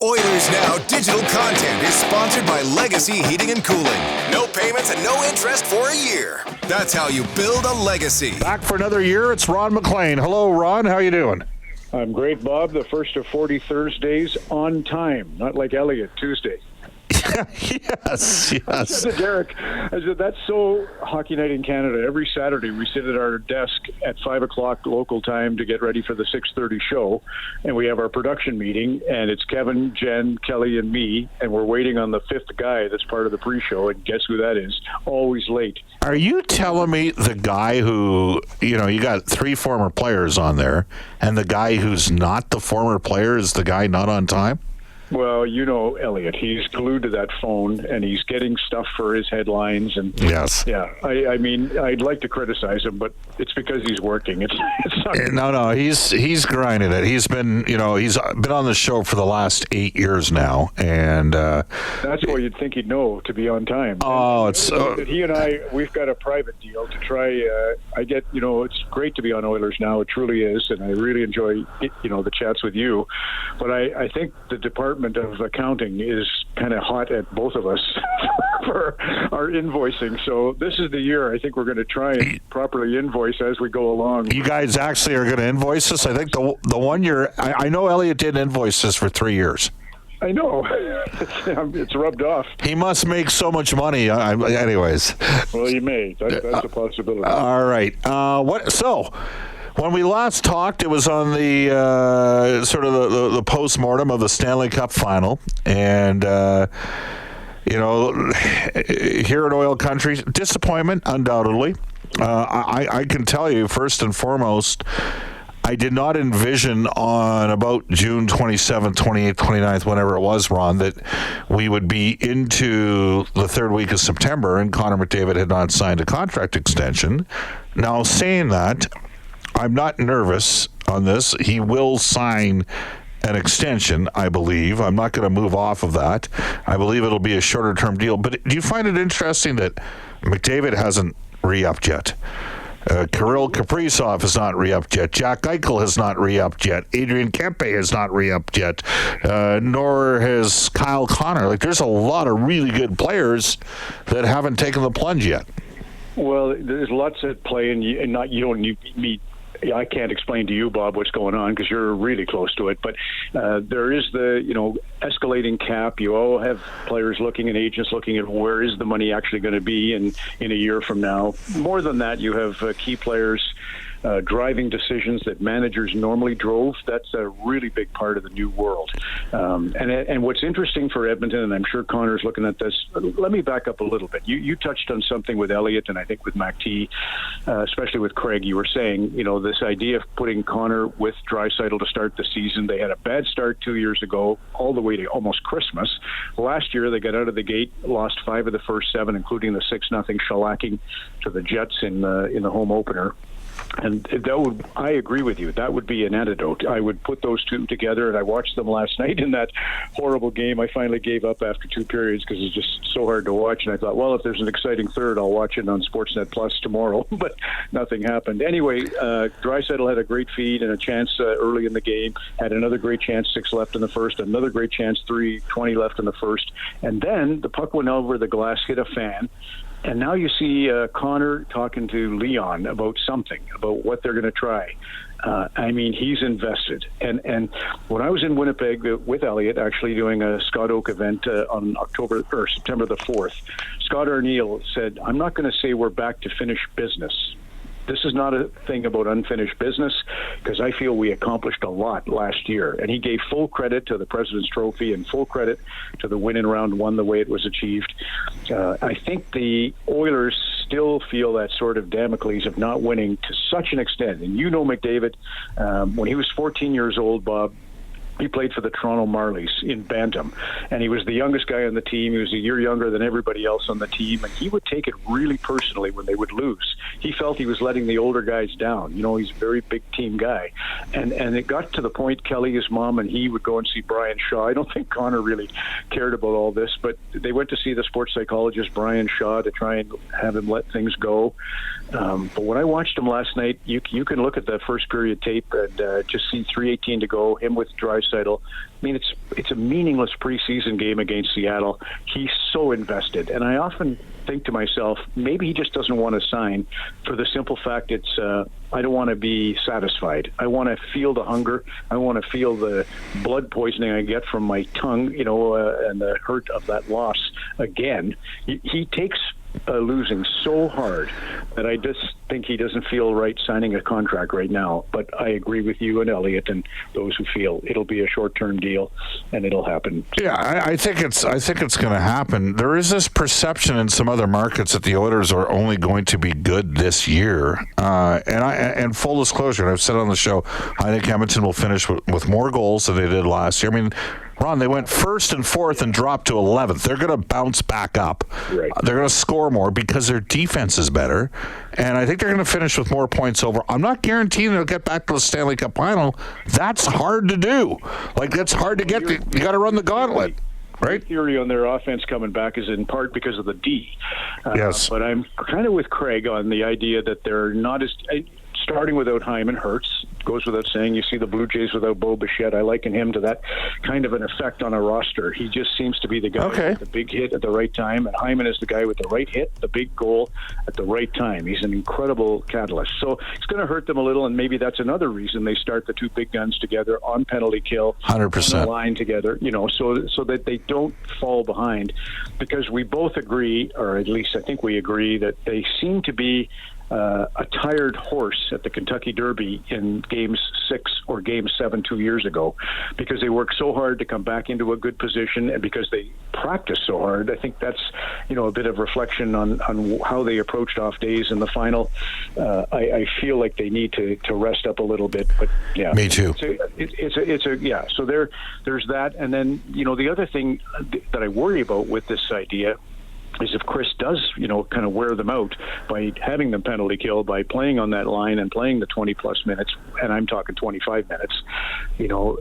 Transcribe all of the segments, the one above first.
Oilers Now digital content is sponsored by Legacy Heating and Cooling. No payments and no interest for a year. That's how you build a legacy. Back for another year, it's Ron MacLean. Hello, Ron. How you doing? I'm great, Bob. The first of 40 Thursdays on time, not like Elliott Tuesday. Yes. I said to Derek, that's so Hockey Night in Canada. Every Saturday we sit at our desk at 5 o'clock local time to get ready for the 6:30 show, and we have our production meeting, and it's Kevin, Jen, Kelly, and me, and we're waiting on the fifth guy that's part of the pre-show, and guess who that is? Always late. Are you telling me the guy who, you got three former players on there, and the guy who's not the former player is the guy not on time? Well, Elliot, he's glued to that phone, and he's getting stuff for his headlines. And yes. Yeah, I mean, I'd like to criticize him, but it's because he's working. It's not. No, he's grinding it. He's been, he's been on the show for the last 8 years now, and that's what you'd think he'd know to be on time. Oh, he and I, we've got a private deal to try. I get, it's great to be on Oilers Now. It truly is, and I really enjoy, the chats with you. But I think the Department of Accounting is kind of hot at both of us for our invoicing. So this is the year I think we're going to try and properly invoice as we go along. You guys actually are going to invoice us? I think the 1 year, I know Elliot did invoice us for 3 years. I know. It's rubbed off. He must make so much money. Anyways. Well, you may. That's a possibility. All right. When we last talked, it was on the sort of the post-mortem of the Stanley Cup final. And, here in oil country, disappointment, undoubtedly. I can tell you, first and foremost, I did not envision on about June 27th, 28th, 29th, whenever it was, Ron, that we would be into the third week of September and Connor McDavid had not signed a contract extension. Now, saying that, I'm not nervous on this. He will sign an extension, I believe. I'm not going to move off of that. I believe it'll be a shorter-term deal. But do you find it interesting that McDavid hasn't re-upped yet? Kirill Kaprizov has not re-upped yet. Jack Eichel has not re-upped yet. Adrian Kempe has not re-upped yet. Nor has Kyle Connor. There's a lot of really good players that haven't taken the plunge yet. Well, there's lots at play, and you don't need me. I can't explain to you, Bob, what's going on because you're really close to it. But there is the, escalating cap. You all have players looking and agents looking at where is the money actually going to be in a year from now. More than that, you have key players driving decisions that managers normally drove. That's a really big part of the new world. And what's interesting for Edmonton, and I'm sure Connor's looking at this, let me back up a little bit. You touched on something with Elliott and I think with MacT, especially with Craig. You were saying, this idea of putting Connor with Draisaitl to start the season. They had a bad start 2 years ago, all the way to almost Christmas. Last year, they got out of the gate, lost 5 of the first 7, including the 6-0 shellacking to the Jets in the home opener. And I agree with you. That would be an antidote. I would put those two together, and I watched them last night in that horrible game. I finally gave up after 2 periods because it's just so hard to watch. And I thought, well, if there's an exciting third, I'll watch it on Sportsnet Plus tomorrow. But nothing happened. Anyway, Draisaitl had a great feed and a chance early in the game. Had another great chance, 6 left in the first. Another great chance, 3:20 left in the first. And then the puck went over the glass, hit a fan. And now you see Connor talking to Leon about something, about what they're going to try. He's invested. And when I was in Winnipeg with Elliott, actually doing a Scott Oak event on September the 4th, Scott Arniel said, I'm not going to say we're back to finish business. This is not a thing about unfinished business because I feel we accomplished a lot last year. And he gave full credit to the President's Trophy and full credit to the win in round 1, the way it was achieved. I think the Oilers still feel that sort of Damocles of not winning to such an extent. And McDavid, when he was 14 years old, Bob, he played for the Toronto Marlies in Bantam, and he was the youngest guy on the team. He was a year younger than everybody else on the team, and he would take it really personally when they would lose. He felt he was letting the older guys down. He's a very big team guy. And it got to the point, Kelly, his mom, and he would go and see Brian Shaw. I don't think Connor really cared about all this, but they went to see the sports psychologist, Brian Shaw, to try and have him let things go. But when I watched him last night, you can look at the first period tape and just see 3:18 to go, him with Draisaitl Draisaitl. I mean, it's a meaningless preseason game against Seattle. He's so invested, and I often think to myself, maybe he just doesn't want to sign for the simple fact I don't want to be satisfied. I want to feel the hunger. I want to feel the blood poisoning I get from my tongue, and the hurt of that loss again. He takes losing so hard that I just think he doesn't feel right signing a contract right now. But I agree with you and Elliot and those who feel it'll be a short-term deal and it'll happen. Yeah, I think it's going to happen. There is this perception in some other markets that the Oilers are only going to be good this year. And full disclosure, and I've said on the show, I think Edmonton will finish with more goals than they did last year. I mean, Ron, they went first and fourth and dropped to 11th. They're going to bounce back up. Right. They're going to score more because their defense is better. And I think they're going to finish with more points over. I'm not guaranteeing they'll get back to the Stanley Cup final. That's hard to do. That's hard to get. You got to run the gauntlet. Right. My theory on their offense coming back is in part because of the D. Yes. But I'm kind of with Craig on the idea that they're not as... starting without Hyman hurts. Goes without saying. You see the Blue Jays without Bo Bichette. I liken him to that kind of an effect on a roster. He just seems to be the guy with the big hit at the right time, and Hyman is the guy with the right hit, the big goal at the right time. He's an incredible catalyst. So it's going to hurt them a little, and maybe that's another reason they start the two big guns together on penalty kill, 100% on the line together. So that they don't fall behind, because we both agree, or at least I think we agree, that they seem to be a tired horse at the Kentucky Derby in Game 6 or Game 7 2 years ago, because they worked so hard to come back into a good position and because they practiced so hard. I think that's a bit of reflection on how they approached off days in the final. I feel like they need to rest up a little bit, but yeah, me too. So there's that, and then the other thing that I worry about with this idea is if Chris does, kind of wear them out by having them penalty kill, by playing on that line and playing the 20-plus minutes, and I'm talking 25 minutes,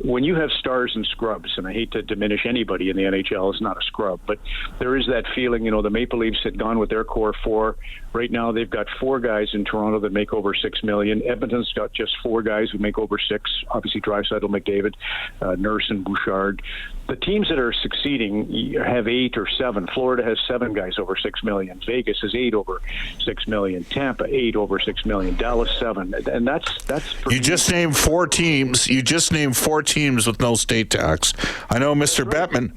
when you have stars and scrubs, and I hate to diminish anybody in the NHL, is not a scrub, but there is that feeling, the Maple Leafs had gone with their core four. Right now they've got four guys in Toronto that make over $6 million. Edmonton's got just four guys who make over $6 million, obviously Draisaitl, McDavid, Nurse, and Bouchard. The teams that are succeeding have 8 or 7. Florida has 7 guys over $6 million. Vegas has 8 over $6 million. Tampa 8 over $6 million. Dallas 7, and that's. You just named 4 teams. You just named 4 teams with no state tax. I know, Mr. Bettman.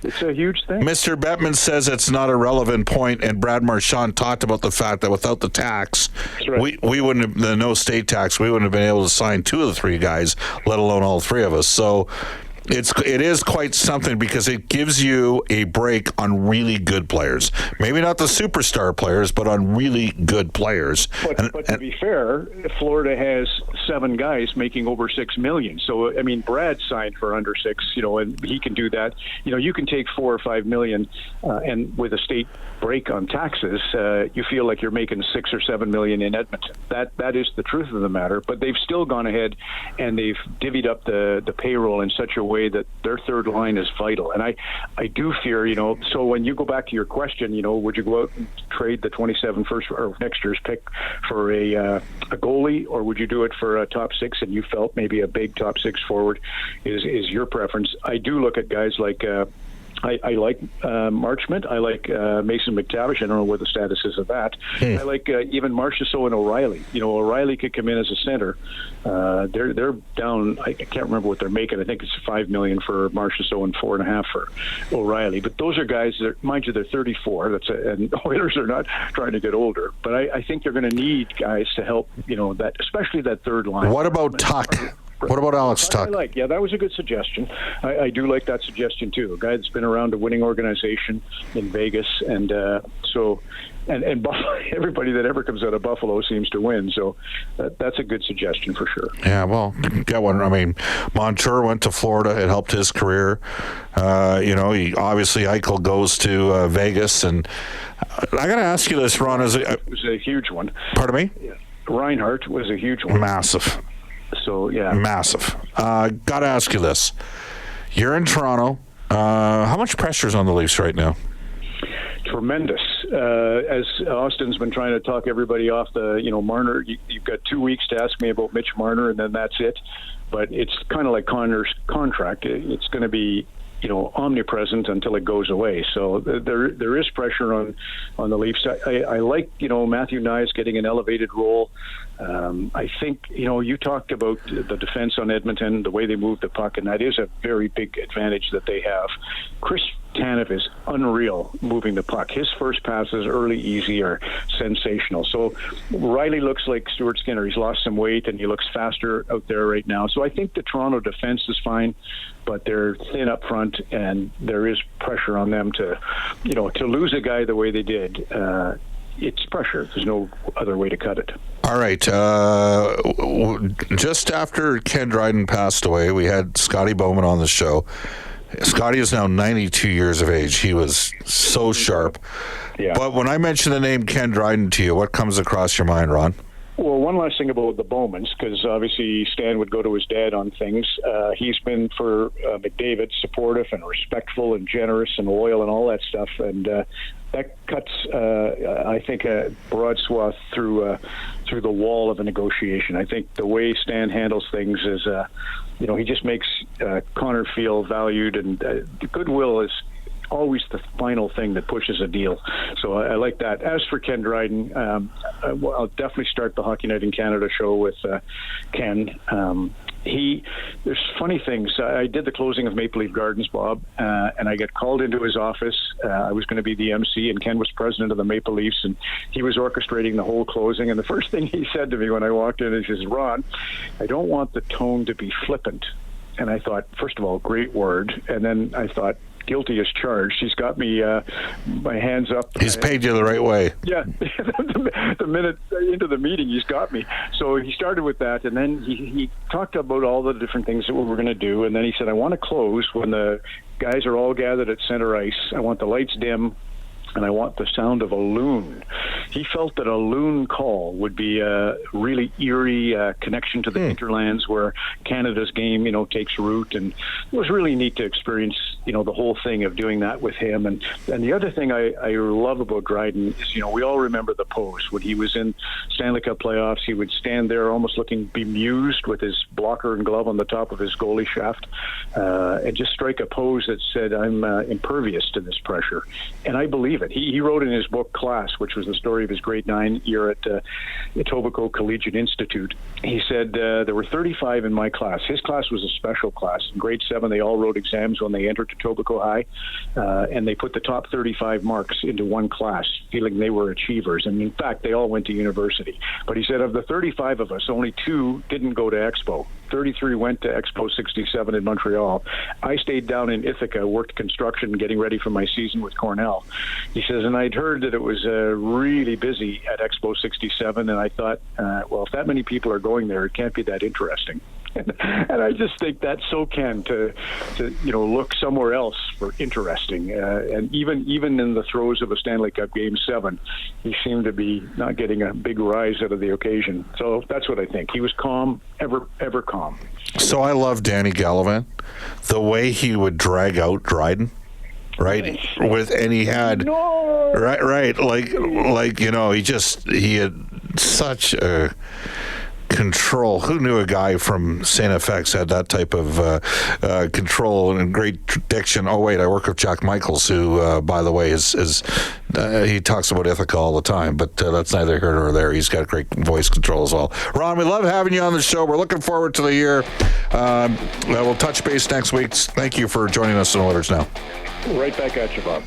It's a huge thing. Mr. Bettman says it's not a relevant point, and Brad Marchand talked about the fact that without the tax, we wouldn't have, the no state tax, we wouldn't have been able to sign 2 of the 3 guys, let alone all 3 of us. So. It is quite something, because it gives you a break on really good players. Maybe not the superstar players, but on really good players. But to be fair, Florida has 7 guys making over $6 million. So I mean, Brad signed for under 6, and he can do that. You can take $4 or $5 million, and with a state break on taxes, you feel like you're making $6 or $7 million in Edmonton. That is the truth of the matter. But they've still gone ahead and they've divvied up the payroll in such a way that their third line is vital. And I do fear, so when you go back to your question, would you go out and trade the 27 first or next year's pick for a goalie, or would you do it for a top 6, and you felt maybe a big top 6 forward is your preference? I do look at guys like I like Marchment. I like Mason McTavish. I don't know what the status is of that. I like even Marchessault and O'Reilly. O'Reilly could come in as a center. They're down. I can't remember what they're making. I think it's $5 million for Marchessault and $4.5 million for O'Reilly. But those are guys that, mind you, they're 34. And Oilers are not trying to get older. But I think they're going to need guys to help. That, especially that third line. What about Tuck? What about Alex Tuck? That was a good suggestion. I do like that suggestion too. A guy that's been around a winning organization in Vegas, and and Buffalo, everybody that ever comes out of Buffalo seems to win. So that's a good suggestion for sure. Yeah, well, get one. I mean, Montour went to Florida. It helped his career. He obviously Eichel goes to Vegas, and I got to ask you this, Ron. It was a huge one. Pardon me? Yeah. Reinhardt was a huge one. Massive. So, yeah. Massive. Got to ask you this. You're in Toronto. How much pressure is on the Leafs right now? Tremendous. As Austin's been trying to talk everybody off the, Marner, you've got 2 weeks to ask me about Mitch Marner, and then that's it. but it's kind of like Connor's contract. It's going to be, omnipresent until it goes away. So there is pressure on the Leafs. I like, Matthew Knies getting an elevated role. I think, you talked about the defense on Edmonton, the way they move the puck, and that is a very big advantage that they have. Chris Tanev is unreal moving the puck. His first passes, early, easy, are sensational. So Riley looks like Stuart Skinner. He's lost some weight, and he looks faster out there right now. So I think the Toronto defense is fine, but they're thin up front, and there is pressure on them to lose a guy the way they did. It's pressure. There's no other way to cut it. All right. Just after Ken Dryden passed away, we had Scotty Bowman on the show. Scotty is now 92 years of age. He was so sharp. Yeah. But when I mention the name Ken Dryden to you, what comes across your mind, Ron? Well, one last thing about the Bowmans, because obviously Stan would go to his dad on things. He's been, for McDavid, supportive and respectful and generous and loyal and all that stuff. And that cuts, I think, a broad swath through the wall of a negotiation. I think the way Stan handles things is, he just makes Connor feel valued, and goodwill is always the final thing that pushes a deal. So I like that. As for Ken Dryden, I'll definitely start the Hockey Night in Canada show with Ken. There's funny things. I did the closing of Maple Leaf Gardens, Bob, and I got called into his office. I was going to be the MC, and Ken was president of the Maple Leafs, and he was orchestrating the whole closing. And the first thing he said to me when I walked in is, "Ron, I don't want the tone to be flippant." And I thought, first of all, great word. And then I thought, guilty as charged. He's got me, my hands up. He's paid you the right way. Yeah. The minute into the meeting, he's got me. So he started with that, and then he talked about all the different things that we were going to do. And then he said, I want to close when the guys are all gathered at center ice. I want the lights dim, and I want the sound of a loon. He felt that a loon call would be a really eerie connection to the hinterlands where Canada's game, takes root. And it was really neat to experience, the whole thing of doing that with him. And the other thing I love about Dryden is, we all remember the pose. When he was in Stanley Cup playoffs, he would stand there almost looking bemused with his blocker and glove on the top of his goalie shaft and just strike a pose that said, I'm impervious to this pressure. And I believe it. He wrote in his book Class, which was the story of his grade 9 year at Etobicoke Collegiate Institute. He said, there were 35 in my class. His class was a special class. In grade 7, they all wrote exams when they entered Etobicoke High, and they put the top 35 marks into one class, feeling they were achievers. And in fact, they all went to university. But he said, of the 35 of us, only 2 didn't go to Expo. 33 went to Expo 67 in Montreal. I stayed down in Ithaca, worked construction, getting ready for my season with Cornell. He says, and I'd heard that it was really busy at Expo 67, and I thought, well, if that many people are going there, it can't be that interesting. And I just think that's so Ken to look somewhere else for interesting. And even in the throes of a Stanley Cup Game 7, he seemed to be not getting a big rise out of the occasion. So that's what I think. He was calm, ever calm. So I love Danny Gallivan, the way he would drag out Dryden. Right, and he had right, like he had such a control. Who knew a guy from St. FX had that type of control and great diction? Oh wait, I work with Jack Michaels, who, by the way, is he talks about Ithaca all the time, but that's neither here nor there. He's got great voice control as well. Ron, we love having you on the show. We're looking forward to the year. We'll touch base next week. Thank you for joining us in Oilers Now. Right back at you, Bob.